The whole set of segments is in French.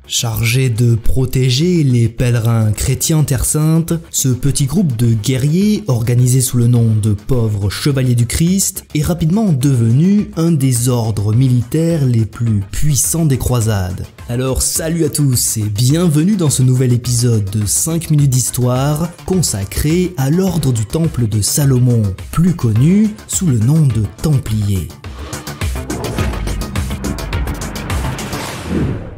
Chargé de protéger les pèlerins chrétiens Terre Sainte, ce petit groupe de guerriers, organisé sous le nom de pauvres chevaliers du Christ, est rapidement devenu un des ordres militaires les plus puissants des croisades. Alors salut à tous et bienvenue dans ce nouvel épisode de 5 minutes d'histoire consacré à l'ordre du Temple de Salomon, plus connu sous le nom de Templiers.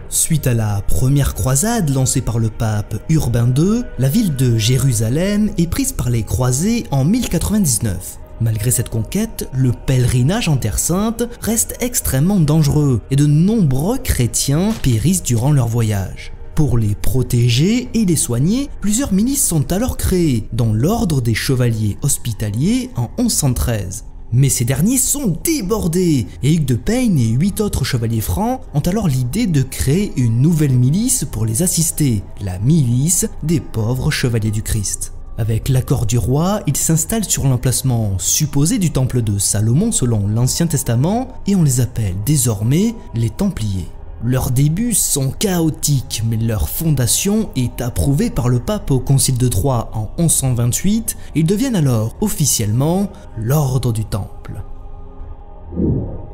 Suite à la première croisade lancée par le pape Urbain II, la ville de Jérusalem est prise par les croisés en 1099. Malgré cette conquête, le pèlerinage en Terre Sainte reste extrêmement dangereux et de nombreux chrétiens périssent durant leur voyage. Pour les protéger et les soigner, plusieurs milices sont alors créées, dont l'ordre des chevaliers hospitaliers en 1113. Mais ces derniers sont débordés et Hugues de Payne et 8 autres chevaliers francs ont alors l'idée de créer une nouvelle milice pour les assister, la milice des pauvres chevaliers du Christ. Avec l'accord du roi, ils s'installent sur l'emplacement supposé du temple de Salomon selon l'Ancien Testament et on les appelle désormais les Templiers. Leurs débuts sont chaotiques, mais leur fondation est approuvée par le pape au Concile de Troyes en 1128 et ils deviennent alors officiellement l'ordre du Temple.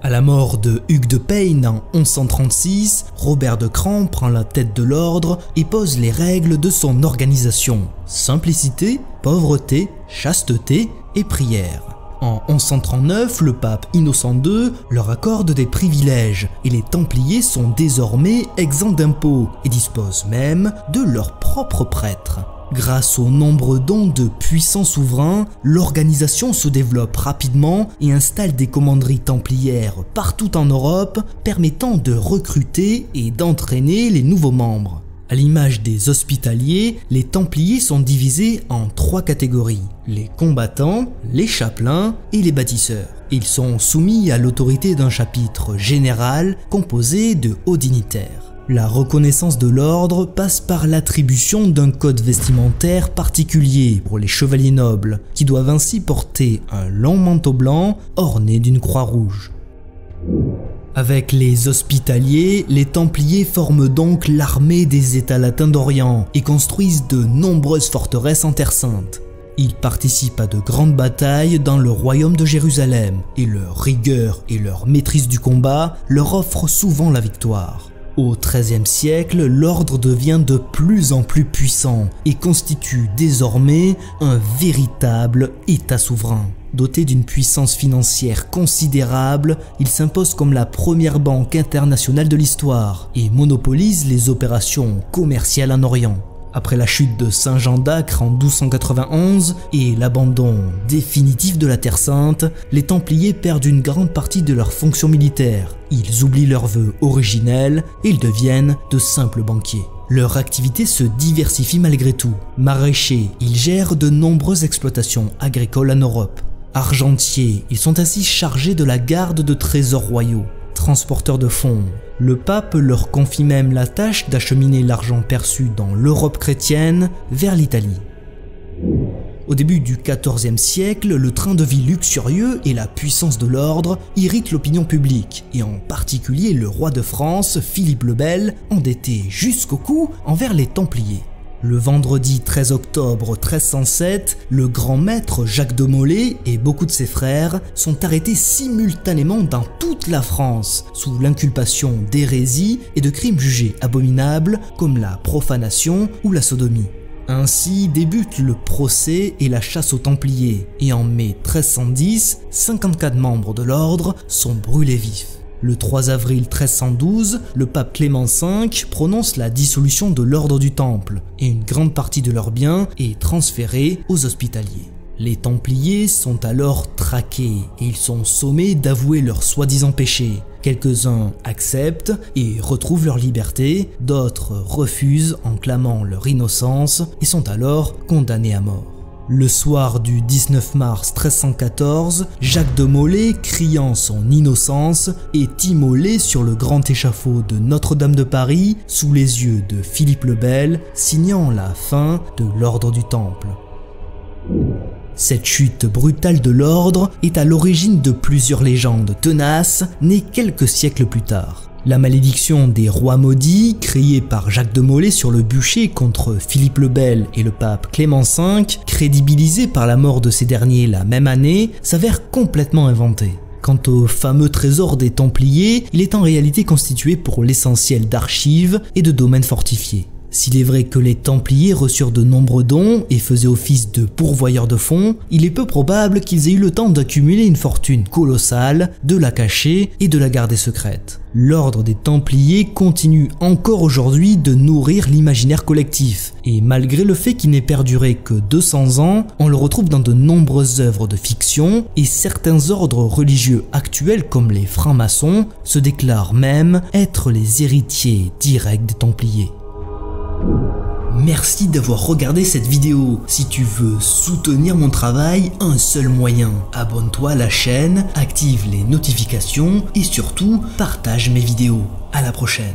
À la mort de Hugues de Payne en 1136, Robert de Cran prend la tête de l'ordre et pose les règles de son organisation: simplicité, pauvreté, chasteté et prière. En 1139, le pape Innocent II leur accorde des privilèges et les Templiers sont désormais exempts d'impôts et disposent même de leurs propres prêtres. Grâce aux nombreux dons de puissants souverains, l'organisation se développe rapidement et installe des commanderies templières partout en Europe, permettant de recruter et d'entraîner les nouveaux membres. À l'image des hospitaliers, les Templiers sont divisés en 3 catégories: les combattants, les chapelains et les bâtisseurs. Ils sont soumis à l'autorité d'un chapitre général composé de hauts dignitaires. La reconnaissance de l'ordre passe par l'attribution d'un code vestimentaire particulier pour les chevaliers nobles, qui doivent ainsi porter un long manteau blanc orné d'une croix rouge. Avec les hospitaliers, les Templiers forment donc l'armée des États latins d'Orient et construisent de nombreuses forteresses en Terre Sainte. Ils participent à de grandes batailles dans le royaume de Jérusalem et leur rigueur et leur maîtrise du combat leur offrent souvent la victoire. Au XIIIe siècle, l'ordre devient de plus en plus puissant et constitue désormais un véritable État souverain. Doté d'une puissance financière considérable, il s'impose comme la première banque internationale de l'histoire et monopolise les opérations commerciales en Orient. Après la chute de Saint Jean d'Acre en 1291 et l'abandon définitif de la Terre Sainte, les Templiers perdent une grande partie de leurs fonctions militaires. Ils oublient leurs vœux originels et ils deviennent de simples banquiers. Leur activité se diversifie malgré tout. Maraîchers, ils gèrent de nombreuses exploitations agricoles en Europe. Argentiers, ils sont ainsi chargés de la garde de trésors royaux. Transporteurs de fonds, le pape leur confie même la tâche d'acheminer l'argent perçu dans l'Europe chrétienne vers l'Italie. Au début du XIVe siècle, le train de vie luxurieux et la puissance de l'ordre irritent l'opinion publique, et en particulier le roi de France, Philippe le Bel, endetté jusqu'au cou envers les Templiers. Le vendredi 13 octobre 1307, le grand maître Jacques de Molay et beaucoup de ses frères sont arrêtés simultanément dans toute la France sous l'inculpation d'hérésie et de crimes jugés abominables comme la profanation ou la sodomie. Ainsi débute le procès et la chasse aux Templiers et en mai 1310, 54 membres de l'ordre sont brûlés vifs. Le 3 avril 1312, le pape Clément V prononce la dissolution de l'ordre du Temple et une grande partie de leurs biens est transférée aux hospitaliers. Les Templiers sont alors traqués et ils sont sommés d'avouer leurs soi-disant péchés. Quelques-uns acceptent et retrouvent leur liberté, d'autres refusent en clamant leur innocence et sont alors condamnés à mort. Le soir du 19 mars 1314, Jacques de Molay, criant son innocence, est immolé sur le grand échafaud de Notre-Dame de Paris sous les yeux de Philippe le Bel, signant la fin de l'ordre du Temple. Cette chute brutale de l'ordre est à l'origine de plusieurs légendes tenaces nées quelques siècles plus tard. La malédiction des rois maudits, créée par Jacques de Molay sur le bûcher contre Philippe le Bel et le pape Clément V, crédibilisée par la mort de ces derniers la même année, s'avère complètement inventée. Quant au fameux trésor des Templiers, il est en réalité constitué pour l'essentiel d'archives et de domaines fortifiés. S'il est vrai que les Templiers reçurent de nombreux dons et faisaient office de pourvoyeurs de fonds, il est peu probable qu'ils aient eu le temps d'accumuler une fortune colossale, de la cacher et de la garder secrète. L'ordre des Templiers continue encore aujourd'hui de nourrir l'imaginaire collectif, et malgré le fait qu'il n'ait perduré que 200 ans, on le retrouve dans de nombreuses œuvres de fiction, et certains ordres religieux actuels comme les francs-maçons se déclarent même être les héritiers directs des Templiers. Merci d'avoir regardé cette vidéo. Si tu veux soutenir mon travail, un seul moyen. Abonne-toi à la chaîne, active les notifications et surtout partage mes vidéos. À la prochaine.